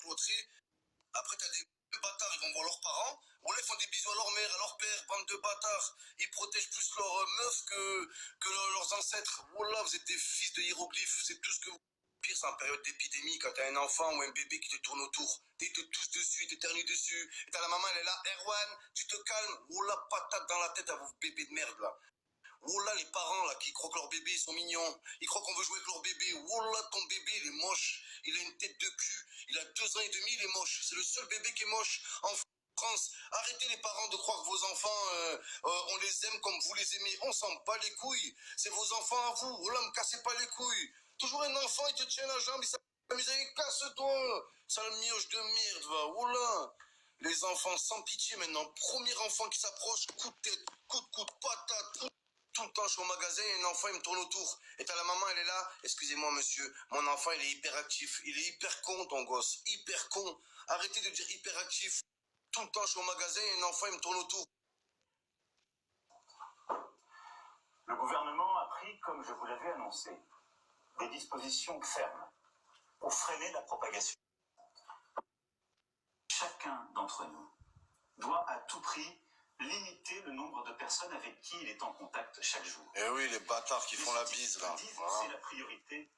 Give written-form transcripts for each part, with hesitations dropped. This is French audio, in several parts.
cloîtrés. Après, t'as des bâtards, ils vont voir leurs parents. Voilà, ils font des bisous à leur mère, à leur père, bande de bâtards. Ils protègent plus leurs meufs que leurs ancêtres. Voilà, vous êtes des fils de hiéroglyphes. C'est tout ce que vous... Pire, c'est en période d'épidémie, quand t'as un enfant ou un bébé qui te tourne autour. Ils te toussent dessus, ils t'éternuent dessus. Et t'as la maman, elle est là, Erwan, tu te calmes. Voilà, patate dans la tête à vos bébés de merde, là. Oh là, les parents là qui croient que leur bébé ils sont mignons, ils croient qu'on veut jouer avec leur bébé. Oh là, ton bébé il est moche, il a une tête de cul, il a 2 ans et demi, il est moche. C'est le seul bébé qui est moche en France. Arrêtez les parents de croire que vos enfants, on les aime comme vous les aimez. On s'en bat les couilles. C'est vos enfants à vous. Oh là, me cassez pas les couilles. Toujours un enfant, il te tient la jambe, il s'amuse avec casse-toi. Sale mioche de merde, va. Oh là. Les enfants sans pitié maintenant. Premier enfant qui s'approche, coup de tête, coup de patate. Tout le temps, je suis au magasin, il y a un enfant, il me tourne autour. Et t'as la maman, elle est là. Excusez-moi, monsieur, mon enfant, il est hyperactif. Il est hyper con, ton gosse. Hyper con. Arrêtez de dire hyperactif. Tout le temps, je suis au magasin, il y a un enfant, il me tourne autour. Le gouvernement a pris, comme je vous l'avais annoncé, des dispositions fermes pour freiner la propagation. Chacun d'entre nous doit à tout prix limiter le nombre de personnes avec qui il est en contact chaque jour. Eh oui, les bâtards qui font la bise, là. Voilà. C'est la priorité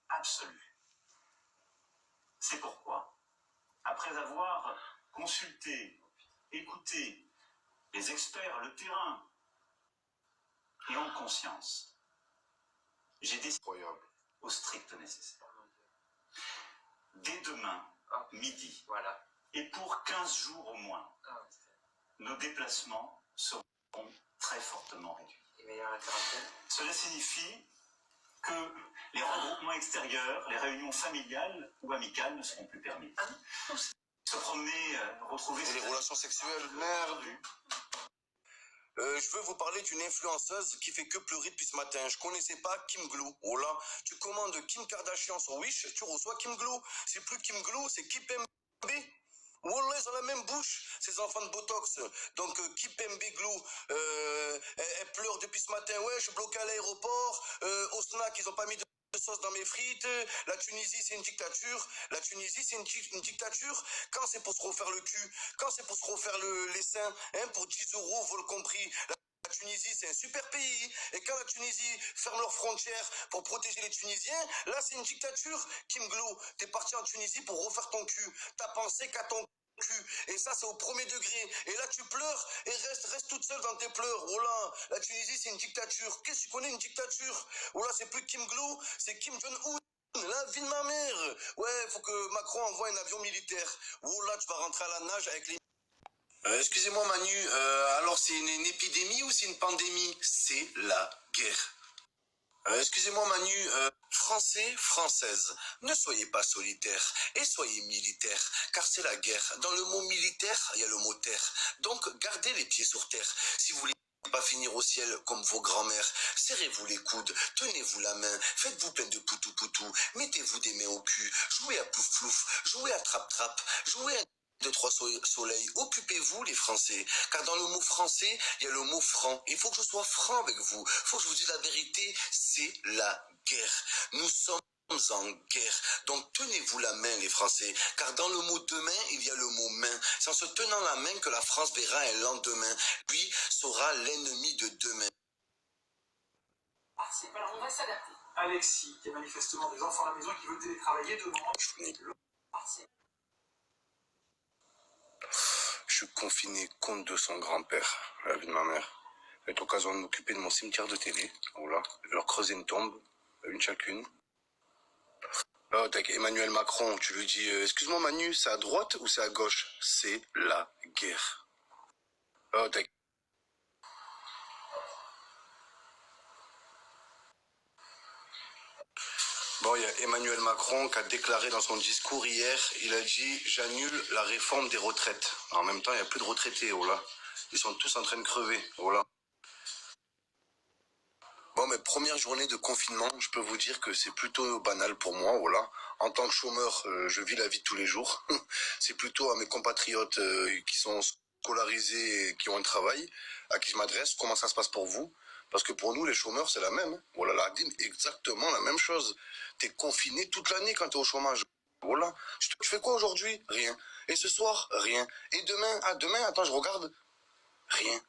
absolue. C'est pourquoi, après avoir consulté, écouté les experts, le terrain, et en conscience, j'ai décidé au strict nécessaire. Dès demain, midi, voilà. Et pour 15 jours au moins, nos déplacements seront très fortement réduits. Cela signifie que les regroupements extérieurs, les réunions familiales ou amicales ne seront plus permis. Se promener, retrouver... Et les relations sexuelles, merde. Je veux vous parler d'une influenceuse qui fait que pleurer depuis ce matin. Je connaissais pas Kim Glow. Oh là, tu commandes Kim Kardashian sur Wish, tu reçois Kim Glow. C'est plus Kim Glow, c'est Kipembe. Wallah, ils ont la même bouche, ces enfants de Botox. Donc, Kipembe Glow, elle pleure depuis ce matin. Ouais, je suis bloqué à l'aéroport. Au snack, ils ont pas mis de sauce dans mes frites. La Tunisie, c'est une dictature. La Tunisie, c'est une dictature. Quand c'est pour se refaire le cul, quand c'est pour se refaire les seins, hein, pour 10 euros, vol compris. La Tunisie, c'est un super pays. Et quand la Tunisie ferme leurs frontières pour protéger les Tunisiens, là, c'est une dictature. Kim Glow, t'es parti en Tunisie pour refaire ton cul. T'as pensé qu'à ton cul. Et ça, c'est au premier degré. Et là, tu pleures et reste toute seule dans tes pleurs. Oh là, la Tunisie, c'est une dictature. Qu'est-ce que tu connais, une dictature? Oh là, c'est plus Kim Glow, c'est Kim Jong-un. La vie de ma mère. Ouais, faut que Macron envoie un avion militaire. Oh là, tu vas rentrer à la nage avec les... excusez-moi Manu, alors c'est une épidémie ou c'est une pandémie? C'est la guerre. Excusez-moi Manu, Français, Françaises, ne soyez pas solitaires et soyez militaires, car c'est la guerre. Dans le mot militaire, il y a le mot terre. Donc gardez les pieds sur terre. Si vous voulez pas finir au ciel comme vos grands-mères, serrez-vous les coudes, tenez-vous la main, faites-vous plein de poutou-poutou, mettez-vous des mains au cul, jouez à plouf-plouf, jouez à trap-trap, jouez à 2-3 soleils, occupez-vous les Français, car dans le mot français, il y a le mot franc. Il faut que je sois franc avec vous, il faut que je vous dise la vérité, c'est la guerre. Nous sommes en guerre, donc tenez-vous la main les Français, car dans le mot demain, il y a le mot main. C'est en se tenant la main que la France verra un lendemain, lui sera l'ennemi de demain. Alors on va s'adapter. Alexis, qui a manifestement des enfants à la maison et qui veut télétravailler, demande... Je suis confiné compte de son grand-père, la vie de ma mère. J'ai l'occasion de m'occuper de mon cimetière de télé. Voilà, je vais leur creuser une tombe, une chacune. Oh, t'as Emmanuel Macron, tu lui dis, excuse-moi Manu, c'est à droite ou c'est à gauche? C'est la guerre. Oh, t'as... Bon, il y a Emmanuel Macron qui a déclaré dans son discours hier, il a dit « J'annule la réforme des retraites ». En même temps, il n'y a plus de retraités, oh là. Ils sont tous en train de crever, oh là. Bon, mes premières journées de confinement, je peux vous dire que c'est plutôt banal pour moi, voilà. En tant que chômeur, je vis la vie de tous les jours. C'est plutôt à mes compatriotes qui sont scolarisés et qui ont un travail, à qui je m'adresse. Comment ça se passe pour vous? Parce que pour nous, les chômeurs, c'est la même. Voilà, la dîme, exactement la même chose. T'es confiné toute l'année quand t'es au chômage. Voilà. Tu fais quoi aujourd'hui? Rien. Et ce soir? Rien. Et demain? Ah, demain, attends, je regarde. Rien.